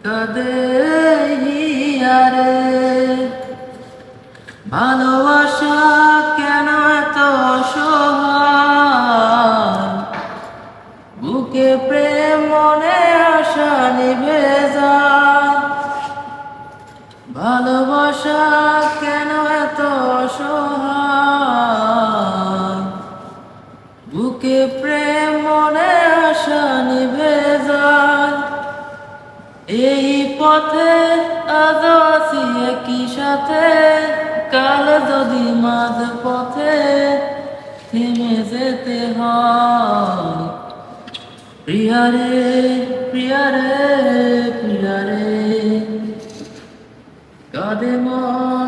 কাঁদে হিয়ারে। ভালোবাসা কেন এত অসহায়, বুকে প্রেম মনে আশা নিভে যায়। ভালোবাসা কেন এত অসহায়, বুকে প্রেম মনে আশা নিভে যায়। এই পথে আজ আছি একই সাথে, কাল যদি মাঝ পথে থেমে যেতে হয়। প্রিয়ারে প্রিয়ারে প্রিয়ারে, কাঁদে মন